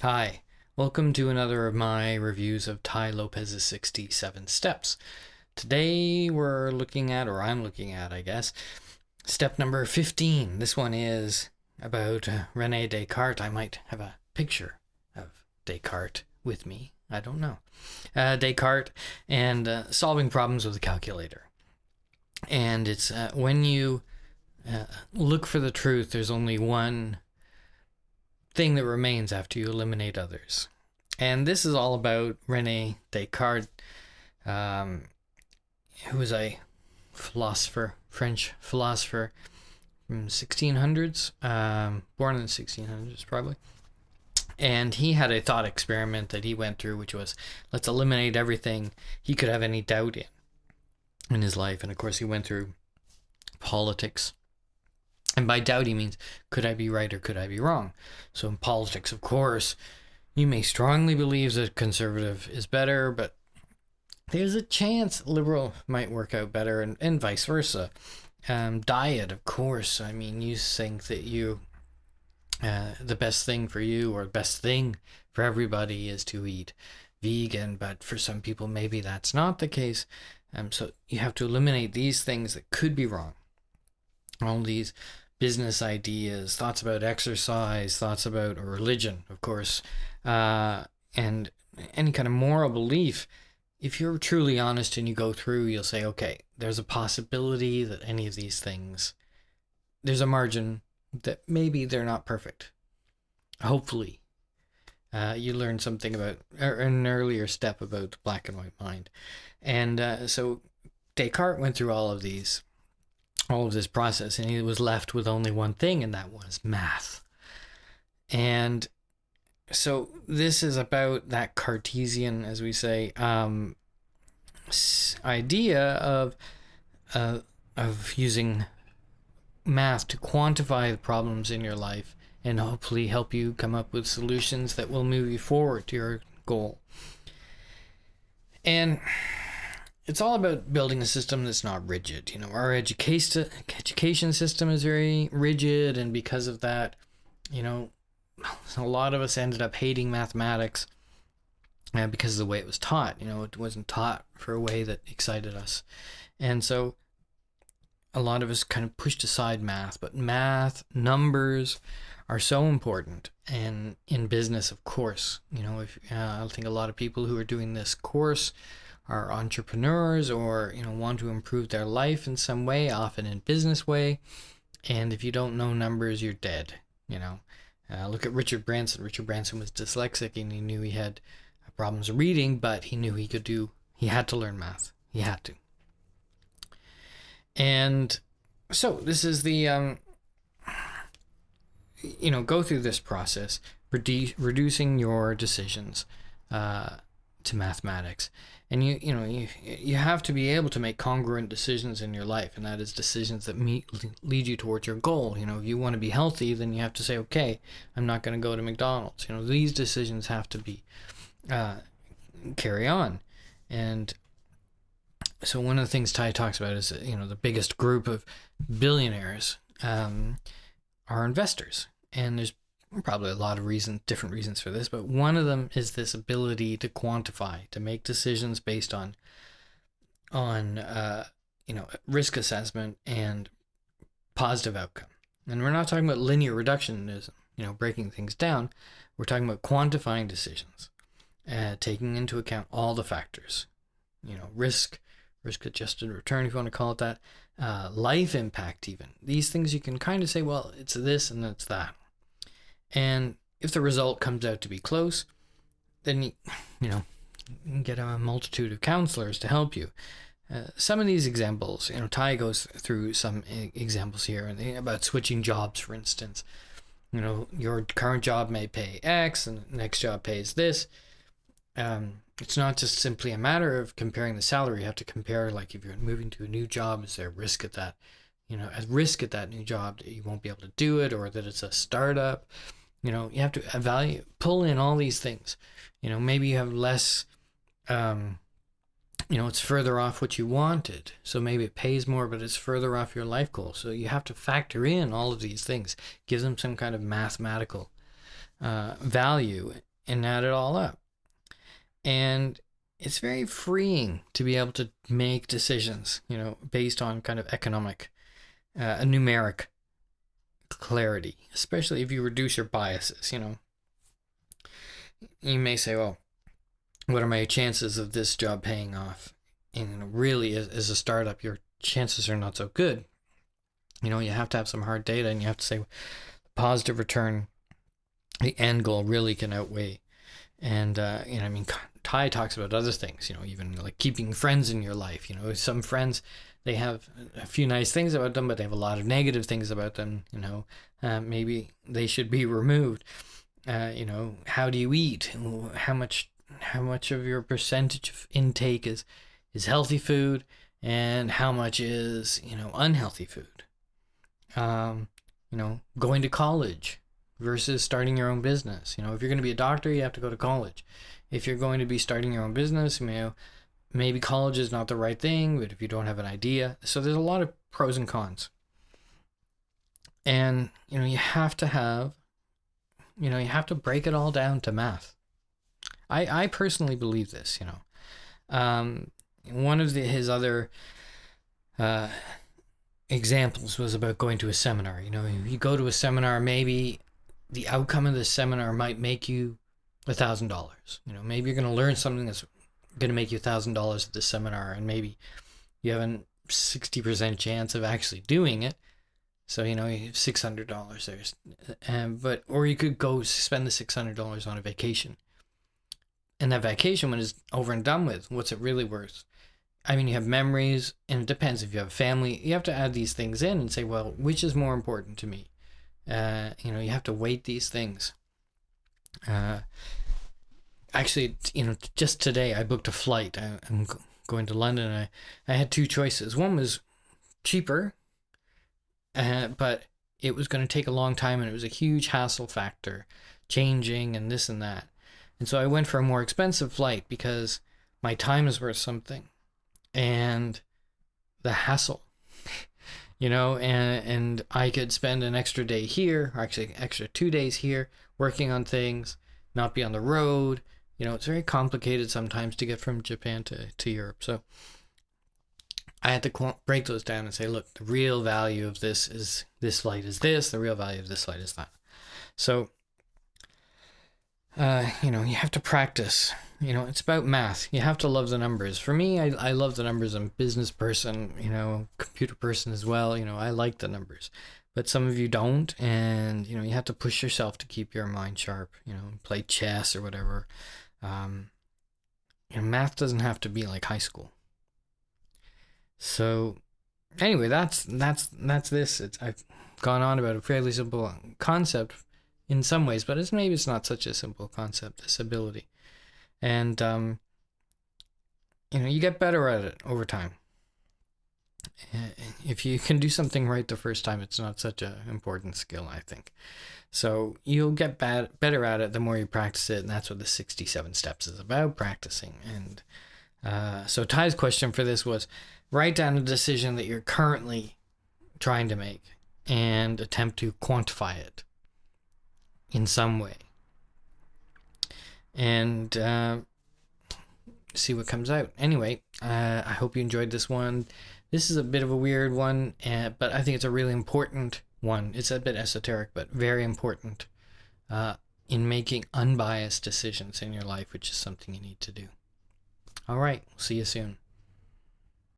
Hi, welcome to another of my reviews of Tai Lopez's 67 Steps. Today I'm looking at, I guess, step number 15. This one is about René Descartes. I might have a picture of Descartes with me. I don't know. Descartes and solving problems with a calculator. And it's when you look for the truth, there's only one thing that remains after you eliminate others. And this is all about René Descartes, who was a French philosopher from 1600s, born in the 1600s probably. And he had a thought experiment that he went through, which was, let's eliminate everything he could have any doubt in his life. And of course he went through politics. And by doubt, he means, could I be right or could I be wrong? So in politics, of course, you may strongly believe that conservative is better, but there's a chance liberal might work out better, and vice versa. Diet, of course. I mean, you think that the best thing for you or best thing for everybody is to eat vegan, but for some people, maybe that's not the case. So you have to eliminate these things that could be wrong. All these business ideas, thoughts about exercise, thoughts about religion, of course, and any kind of moral belief. If you're truly honest and you go through, you'll say, okay, there's a possibility that any of these things, there's a margin that maybe they're not perfect. Hopefully, you learned something about an earlier step about the black and white mind. And so Descartes went through all of this process, and he was left with only one thing, and that was math. And so this is about that Cartesian, as we say, idea of using math to quantify the problems in your life and hopefully help you come up with solutions that will move you forward to your goal. And it's all about building a system that's not rigid. You know, our education system is very rigid, and because of that, you know, a lot of us ended up hating mathematics because of the way it was taught. You know, it wasn't taught for a way that excited us. And so a lot of us kind of pushed aside math, but math, numbers are so important. And in business, of course, you know, I think a lot of people who are doing this course are entrepreneurs or, you know, want to improve their life in some way, often in business way. And if you don't know numbers, you're dead, you know. Look at Richard Branson. Richard Branson was dyslexic, and he knew he had problems reading, but he knew he had to learn math. He had to. And so this is the, go through this process, reducing your decisions to mathematics. And you have to be able to make congruent decisions in your life, and that is decisions that lead you towards your goal. You know, if you want to be healthy, then you have to say, okay, I'm not going to go to McDonald's. You know, these decisions have to be carry on. And so one of the things Tai talks about is, you know, the biggest group of billionaires are investors, and there's probably a lot of different reasons for this, but one of them is this ability to quantify, to make decisions based on risk assessment and positive outcome. And we're not talking about linear reductionism, you know, breaking things down. We're talking about quantifying decisions, taking into account all the factors, you know, risk-adjusted return, if you want to call it that, life impact even. These things you can kind of say, well, it's this and it's that. And if the result comes out to be close, then you can get a multitude of counselors to help you. Some of these examples, you know, Tai goes through some examples here about switching jobs, for instance. You know, your current job may pay X and the next job pays this. It's not just simply a matter of comparing the salary. You have to compare, like, if you're moving to a new job, is there risk at that, new job that you won't be able to do it, or that it's a startup? You know, you have to pull in all these things. You know, maybe you have less, it's further off what you wanted. So maybe it pays more, but it's further off your life goal. So you have to factor in all of these things, give them some kind of mathematical value. and add it all up. And it's very freeing to be able to make decisions, based on kind of economic, numeric clarity, especially if you reduce your biases. You may say, well, what are my chances of this job paying off? And really, as a startup, your chances are not so good. You have to have some hard data, and you have to say positive return, the end goal really can outweigh. And, Tai talks about other things, even like keeping friends in your life. Some friends, they have a few nice things about them, but they have a lot of negative things about them. Maybe they should be removed. How do you eat? How much of your percentage of intake is healthy food, and how much is, unhealthy food? Going to college versus starting your own business. If you're going to be a doctor, you have to go to college. If you're going to be starting your own business, maybe college is not the right thing, but if you don't have an idea. So there's a lot of pros and cons. And, you have to have, you have to break it all down to math. I personally believe this, One of his other examples was about going to a seminar. You go to a seminar, maybe the outcome of the seminar might make you $1,000. Maybe you're going to learn something that's going to make you $1,000 at the seminar, and maybe you have a 60% chance of actually doing it. So you have $600 there, or you could go spend the $600 on a vacation, and that vacation, when it's over and done with, what's it really worth? You have memories, and it depends if you have a family. You have to add these things in and say, well, which is more important to me? You have to weight these things. Actually, just today I booked a flight. I'm going to London. I had two choices. One was cheaper, but it was going to take a long time, and it was a huge hassle factor, changing and this and that. And so I went for a more expensive flight because my time is worth something, and the hassle, and I could spend an extra day here, or actually extra 2 days here, working on things, not be on the road. It's very complicated sometimes to get from Japan to Europe. So I had to break those down and say, look, the real value of this flight is this, the real value of this flight is that. So, you have to practice. It's about math. You have to love the numbers. For me, I love the numbers. I'm a business person, computer person as well. I like the numbers. But some of you don't, and, you have to push yourself to keep your mind sharp, play chess or whatever. Math doesn't have to be like high school. So, anyway, that's this. I've gone on about a fairly simple concept in some ways, but maybe it's not such a simple concept, this ability. And, you get better at it over time. If you can do something right the first time, it's not such an important skill, I think. So you'll get better at it the more you practice it, and that's what the 67 steps is about, practicing. And so Ty's question for this was, write down a decision that you're currently trying to make and attempt to quantify it in some way. And see what comes out. Anyway, I hope you enjoyed this one. This is a bit of a weird one, but I think it's a really important one. It's a bit esoteric, but very important in making unbiased decisions in your life, which is something you need to do. All right, see you soon.